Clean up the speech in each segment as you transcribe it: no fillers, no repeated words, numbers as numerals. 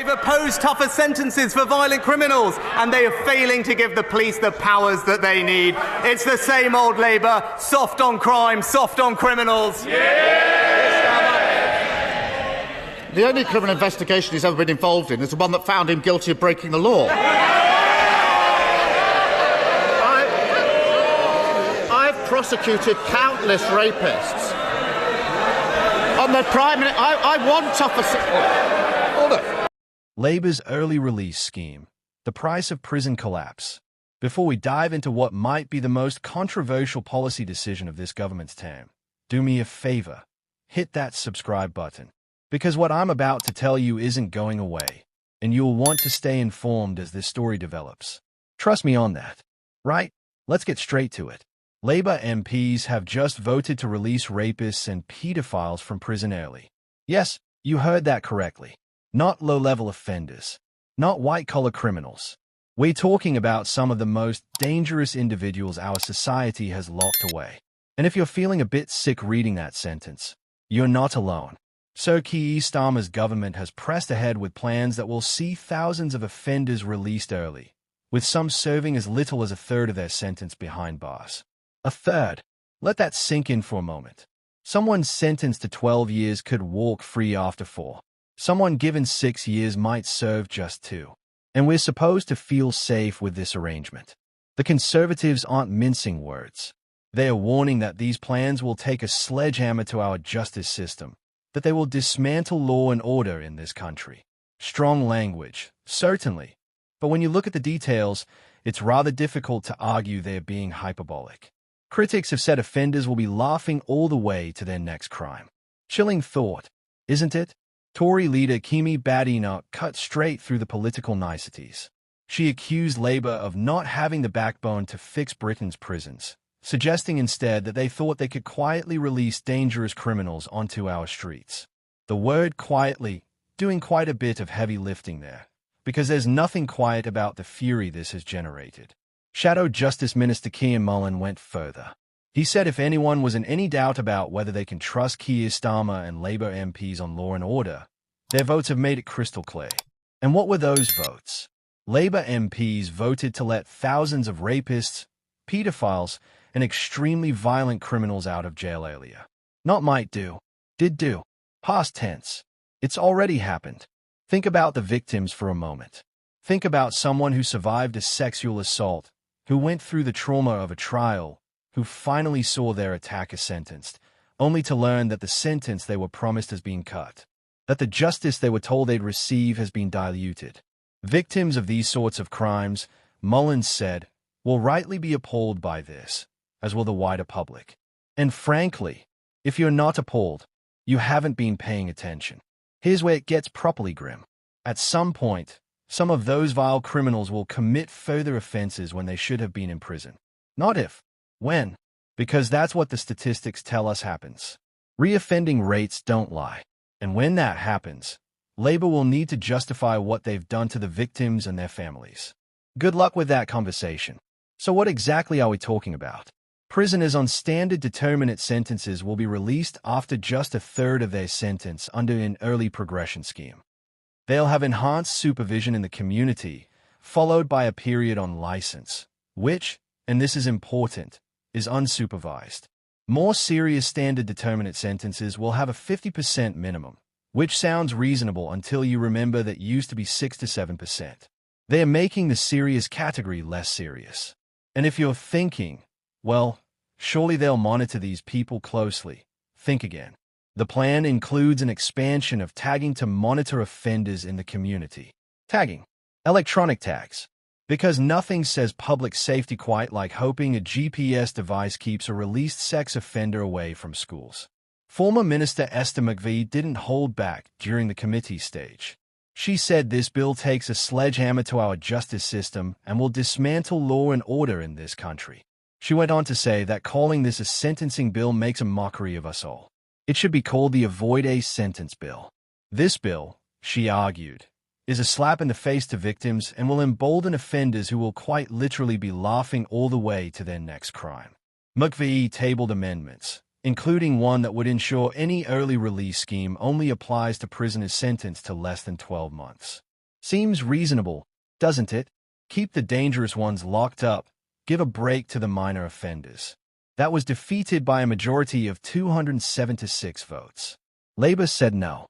They've opposed tougher sentences for violent criminals, and they are failing to give the police the powers that they need. It's the same old Labour, soft on crime, soft on criminals. The only criminal investigation he's ever been involved in is the one that found him guilty of breaking the law. I've prosecuted countless rapists. On the Prime Minister, I want tougher... Order. Labour's early release scheme, the price of prison collapse. Before we dive into what might be the most controversial policy decision of this government's term, do me a favour, hit that subscribe button. Because what I'm about to tell you isn't going away, and you'll want to stay informed as this story develops. Trust me on that. Right? Let's get straight to it. Labour MPs have just voted to release rapists and paedophiles from prison early. Yes, you heard that correctly. Not low-level offenders. Not white-collar criminals. We're talking about some of the most dangerous individuals our society has locked away. And if you're feeling a bit sick reading that sentence, you're not alone. Sir Keir Starmer's government has pressed ahead with plans that will see thousands of offenders released early, with some serving as little as a third of their sentence behind bars. A third. Let that sink in for a moment. Someone sentenced to 12 years could walk free after 4. Someone given 6 years might serve just 2. And we're supposed to feel safe with this arrangement. The Conservatives aren't mincing words. They are warning that these plans will take a sledgehammer to our justice system, that they will dismantle law and order in this country. Strong language, certainly. But when you look at the details, it's rather difficult to argue they're being hyperbolic. Critics have said offenders will be laughing all the way to their next crime. Chilling thought, isn't it? Tory leader Kemi Badenoch cut straight through the political niceties. She accused Labour of not having the backbone to fix Britain's prisons, suggesting instead that they thought they could quietly release dangerous criminals onto our streets. The word quietly doing quite a bit of heavy lifting there, because there's nothing quiet about the fury this has generated. Shadow Justice Minister Keir Mullen went further. He said if anyone was in any doubt about whether they can trust Keir Starmer and Labour MPs on law and order, their votes have made it crystal clear. And what were those votes? Labour MPs voted to let thousands of rapists, paedophiles, and extremely violent criminals out of jail earlier. Not might do. Did do. Past tense. It's already happened. Think about the victims for a moment. Think about someone who survived a sexual assault, who went through the trauma of a trial, who finally saw their attacker sentenced, only to learn that the sentence they were promised has been cut, that the justice they were told they'd receive has been diluted. Victims of these sorts of crimes, Mullins said, will rightly be appalled by this, as will the wider public. And frankly, if you're not appalled, you haven't been paying attention. Here's where it gets properly grim. At some point, some of those vile criminals will commit further offenses when they should have been in prison. Not if, when, because that's what the statistics tell us happens. Reoffending rates don't lie. And when that happens, Labour will need to justify what they've done to the victims and their families. Good luck with that conversation. So what exactly are we talking about? Prisoners on standard determinate sentences will be released after just a third of their sentence under an early progression scheme. They'll have enhanced supervision in the community, followed by a period on license, which, and this is important, is unsupervised. More serious standard determinate sentences will have a 50% minimum, which sounds reasonable until you remember that used to be 6 to 7%. They're making the serious category less serious. And if you're thinking, well, surely they'll monitor these people closely, think again. The plan includes an expansion of tagging to monitor offenders in the community. Tagging. Electronic tags. Because nothing says public safety quite like hoping a GPS device keeps a released sex offender away from schools. Former Minister Esther McVie didn't hold back during the committee stage. She said this bill takes a sledgehammer to our justice system and will dismantle law and order in this country. She went on to say that calling this a sentencing bill makes a mockery of us all. It should be called the Avoid a Sentence Bill. This bill, she argued, is a slap in the face to victims and will embolden offenders who will quite literally be laughing all the way to their next crime. McVie tabled amendments, including one that would ensure any early release scheme only applies to prisoners sentenced to less than 12 months. Seems reasonable, doesn't it? Keep the dangerous ones locked up, give a break to the minor offenders. That was defeated by a majority of 276 votes. Labour said no.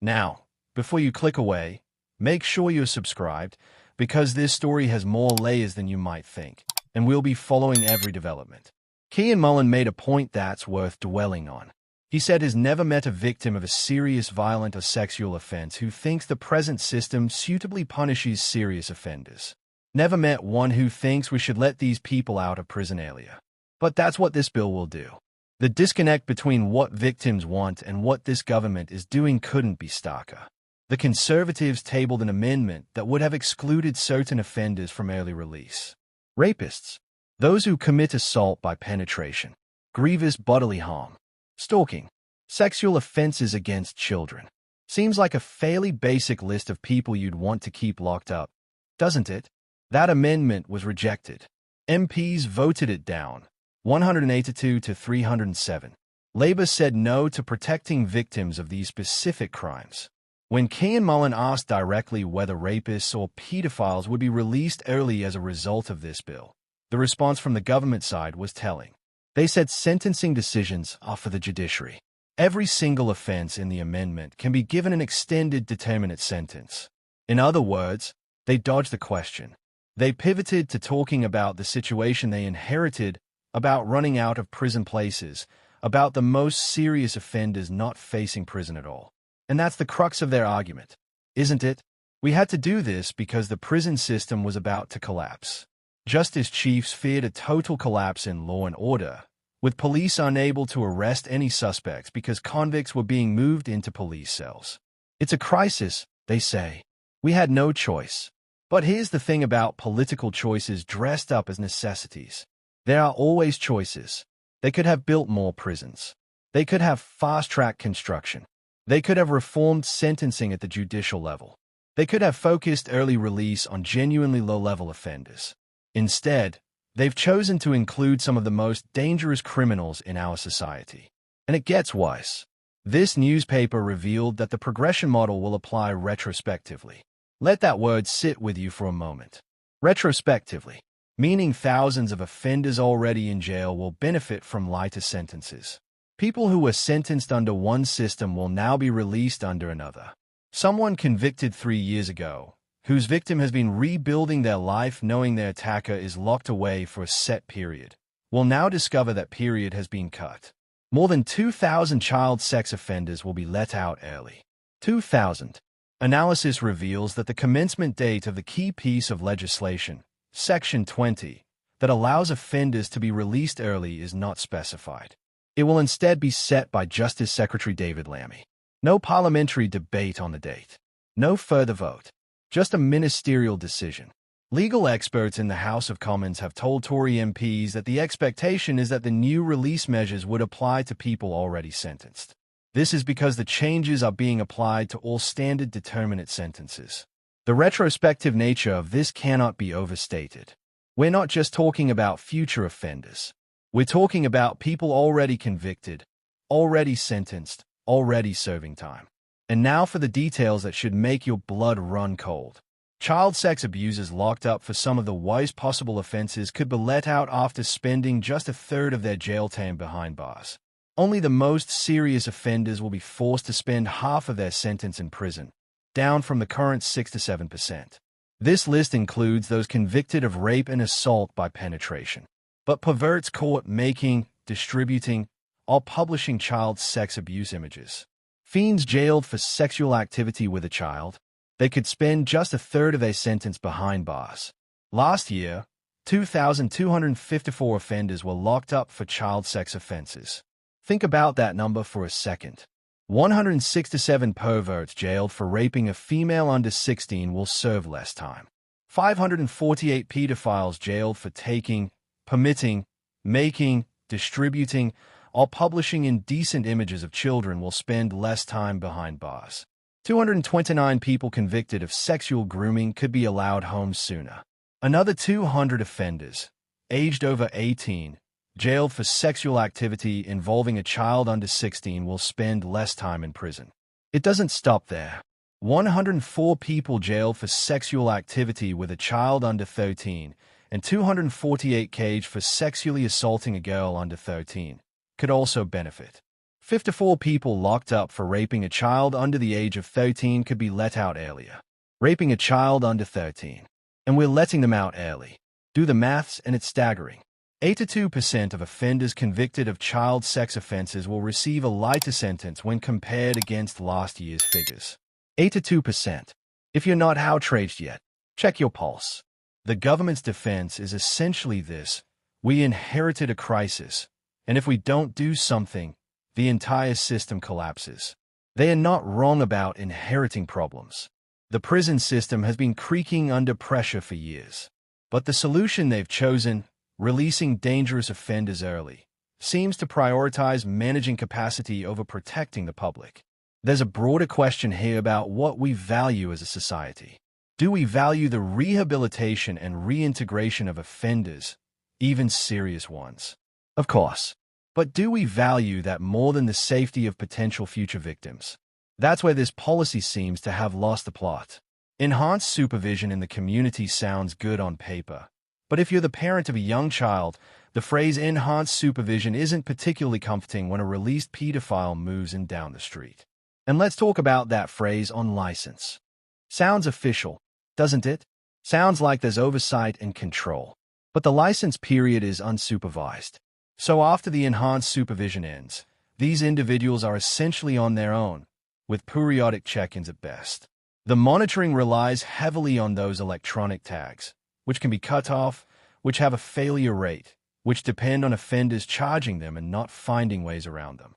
Now, before you click away, make sure you're subscribed, because this story has more layers than you might think, and we'll be following every development. Kean Mullen made a point that's worth dwelling on. He said he's never met a victim of a serious violent or sexual offense who thinks the present system suitably punishes serious offenders. Never met one who thinks we should let these people out of prison earlier. But that's what this bill will do. The disconnect between what victims want and what this government is doing couldn't be starker. The Conservatives tabled an amendment that would have excluded certain offenders from early release. Rapists, those who commit assault by penetration, grievous bodily harm, stalking, sexual offenses against children. Seems like a fairly basic list of people you'd want to keep locked up, doesn't it? That amendment was rejected. MPs voted it down, 182 to 307. Labour said no to protecting victims of these specific crimes. When Kean Mullen asked directly whether rapists or paedophiles would be released early as a result of this bill, the response from the government side was telling. They said sentencing decisions are for the judiciary. Every single offense in the amendment can be given an extended determinate sentence. In other words, they dodged the question. They pivoted to talking about the situation they inherited, about running out of prison places, about the most serious offenders not facing prison at all. And that's the crux of their argument, isn't it? We had to do this because the prison system was about to collapse. Justice chiefs feared a total collapse in law and order, with police unable to arrest any suspects because convicts were being moved into police cells. It's a crisis, they say. We had no choice. But here's the thing about political choices dressed up as necessities. There are always choices. They could have built more prisons. They could have fast-track construction. They could have reformed sentencing at the judicial level. They could have focused early release on genuinely low-level offenders. Instead, they've chosen to include some of the most dangerous criminals in our society. And it gets worse. This newspaper revealed that the progression model will apply retrospectively. Let that word sit with you for a moment. Retrospectively, meaning thousands of offenders already in jail will benefit from lighter sentences. People who were sentenced under one system will now be released under another. Someone convicted 3 years ago, whose victim has been rebuilding their life knowing their attacker is locked away for a set period, will now discover that period has been cut. More than 2,000 child sex offenders will be let out early. 2,000. Analysis reveals that the commencement date of the key piece of legislation, Section 20, that allows offenders to be released early is not specified. It will instead be set by Justice Secretary David Lammy. No parliamentary debate on the date. No further vote. Just a ministerial decision. Legal experts in the House of Commons have told Tory MPs that the expectation is that the new release measures would apply to people already sentenced. This is because the changes are being applied to all standard determinate sentences. The retrospective nature of this cannot be overstated. We're not just talking about future offenders. We're talking about people already convicted, already sentenced, already serving time. And now for the details that should make your blood run cold. Child sex abusers locked up for some of the worst possible offenses could be let out after spending just a third of their jail time behind bars. Only the most serious offenders will be forced to spend half of their sentence in prison, down from the current 6 to 7%. This list includes those convicted of rape and assault by penetration, but perverts caught making, distributing, or publishing child sex abuse images. Fiends jailed for sexual activity with a child, they could spend just a third of their sentence behind bars. Last year, 2,254 offenders were locked up for child sex offenses. Think about that number for a second. 167 perverts jailed for raping a female under 16 will serve less time. 548 pedophiles jailed for taking, permitting, making, distributing, or publishing indecent images of children will spend less time behind bars. 229 people convicted of sexual grooming could be allowed home sooner. Another 200 offenders, aged over 18, jailed for sexual activity involving a child under 16 will spend less time in prison. It doesn't stop there. 104 people jailed for sexual activity with a child under 13, and 248 caged for sexually assaulting a girl under 13, could also benefit. 54 people locked up for raping a child under the age of 13 could be let out earlier. Raping a child under 13. And we're letting them out early. Do the maths and it's staggering. 82% of offenders convicted of child sex offenses will receive a lighter sentence when compared against last year's figures. 82%. If you're not outraged yet, check your pulse. The government's defense is essentially this: we inherited a crisis, and if we don't do something, the entire system collapses. They are not wrong about inheriting problems. The prison system has been creaking under pressure for years. But the solution they've chosen, releasing dangerous offenders early, seems to prioritize managing capacity over protecting the public. There's a broader question here about what we value as a society. Do we value the rehabilitation and reintegration of offenders, even serious ones? Of course. But do we value that more than the safety of potential future victims? That's where this policy seems to have lost the plot. Enhanced supervision in the community sounds good on paper. But if you're the parent of a young child, the phrase enhanced supervision isn't particularly comforting when a released pedophile moves in down the street. And let's talk about that phrase on license. Sounds official, doesn't it? Sounds like there's oversight and control. But the license period is unsupervised. So after the enhanced supervision ends, these individuals are essentially on their own, with periodic check-ins at best. The monitoring relies heavily on those electronic tags, which can be cut off, which have a failure rate, which depend on offenders charging them and not finding ways around them.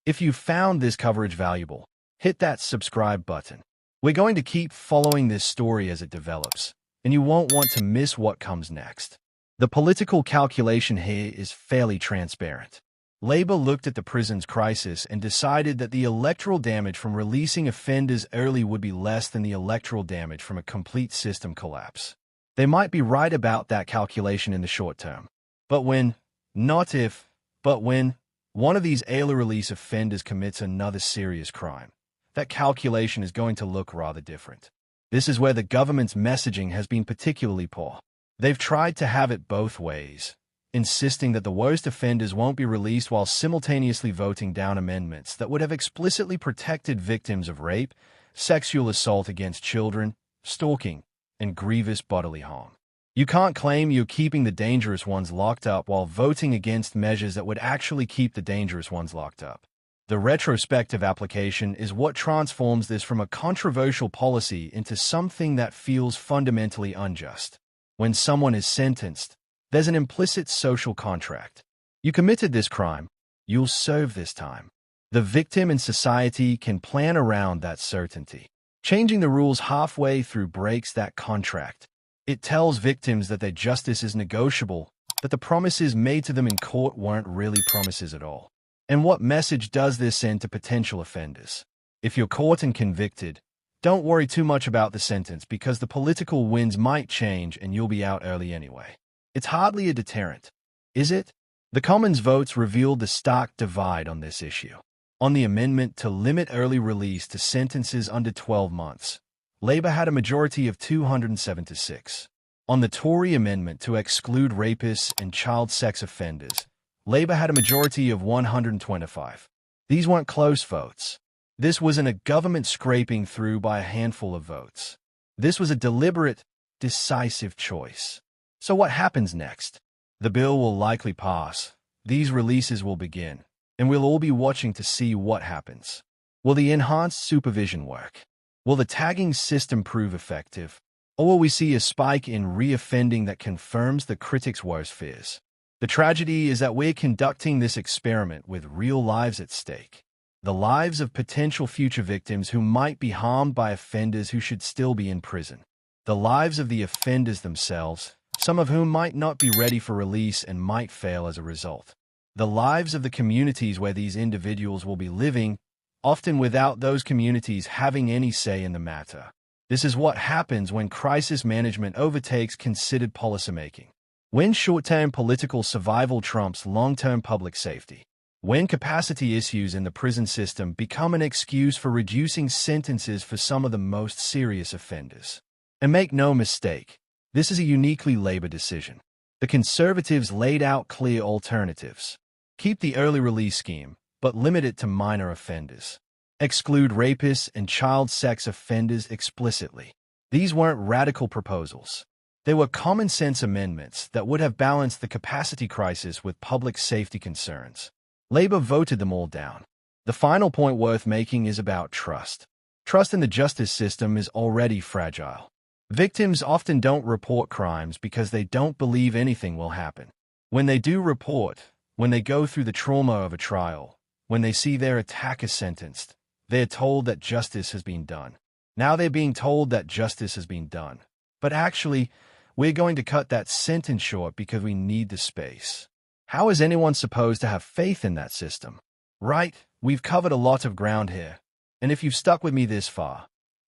If you found this coverage valuable, hit that subscribe button. We're going to keep following this story as it develops, and you won't want to miss what comes next. The political calculation here is fairly transparent. Labour looked at the prisons crisis and decided that the electoral damage from releasing offenders early would be less than the electoral damage from a complete system collapse. They might be right about that calculation in the short term. But when, not if, but when, one of these early release offenders commits another serious crime, that calculation is going to look rather different. This is where the government's messaging has been particularly poor. They've tried to have it both ways, insisting that the worst offenders won't be released while simultaneously voting down amendments that would have explicitly protected victims of rape, sexual assault against children, stalking, and grievous bodily harm. You can't claim you're keeping the dangerous ones locked up while voting against measures that would actually keep the dangerous ones locked up. The retrospective application is what transforms this from a controversial policy into something that feels fundamentally unjust. When someone is sentenced, there's an implicit social contract. You committed this crime, you'll serve this time. The victim and society can plan around that certainty. Changing the rules halfway through breaks that contract. It tells victims that their justice is negotiable, that the promises made to them in court weren't really promises at all. And what message does this send to potential offenders? If you're caught and convicted, don't worry too much about the sentence because the political winds might change and you'll be out early anyway. It's hardly a deterrent, is it? The Commons votes revealed the stark divide on this issue. On the amendment to limit early release to sentences under 12 months, Labour had a majority of 207 to 6. On the Tory amendment to exclude rapists and child sex offenders, Labour had a majority of 125. These weren't close votes. This wasn't a government scraping through by a handful of votes. This was a deliberate, decisive choice. So what happens next? The bill will likely pass, these releases will begin, and we'll all be watching to see what happens. Will the enhanced supervision work? Will the tagging system prove effective? Or will we see a spike in reoffending that confirms the critics' worst fears? The tragedy is that we're conducting this experiment with real lives at stake. The lives of potential future victims who might be harmed by offenders who should still be in prison. The lives of the offenders themselves, some of whom might not be ready for release and might fail as a result. The lives of the communities where these individuals will be living, often without those communities having any say in the matter. This is what happens when crisis management overtakes considered policymaking. When short-term political survival trumps long-term public safety. When capacity issues in the prison system become an excuse for reducing sentences for some of the most serious offenders. And make no mistake, this is a uniquely Labour decision. The Conservatives laid out clear alternatives. Keep the early release scheme, but limit it to minor offenders. Exclude rapists and child sex offenders explicitly. These weren't radical proposals. They were common-sense amendments that would have balanced the capacity crisis with public safety concerns. Labour voted them all down. The final point worth making is about trust. Trust in the justice system is already fragile. Victims often don't report crimes because they don't believe anything will happen. When they do report, when they go through the trauma of a trial, when they see their attacker sentenced, they're told that justice has been done. Now they're being told that justice has been done. But actually, we're going to cut that sentence short because we need the space. How is anyone supposed to have faith in that system? Right, we've covered a lot of ground here. And if you've stuck with me this far,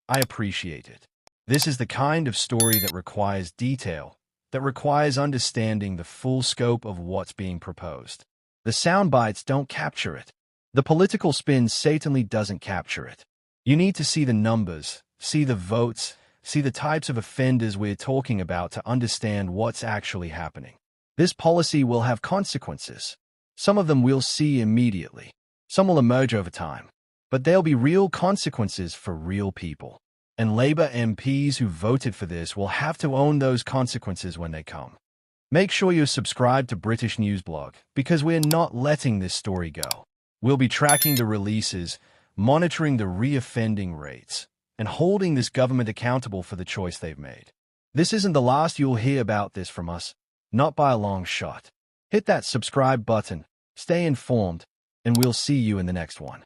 I appreciate it. This is the kind of story that requires detail, that requires understanding the full scope of what's being proposed. The sound bites don't capture it. The political spin certainly doesn't capture it. You need to see the numbers, see the votes, see the types of offenders we're talking about to understand what's actually happening. This policy will have consequences. Some of them we'll see immediately. Some will emerge over time. But there'll be real consequences for real people. And Labour MPs who voted for this will have to own those consequences when they come. Make sure you're subscribed to British News Blog, because we're not letting this story go. We'll be tracking the releases, monitoring the reoffending rates, and holding this government accountable for the choice they've made. This isn't the last you'll hear about this from us, not by a long shot. Hit that subscribe button, stay informed, and we'll see you in the next one.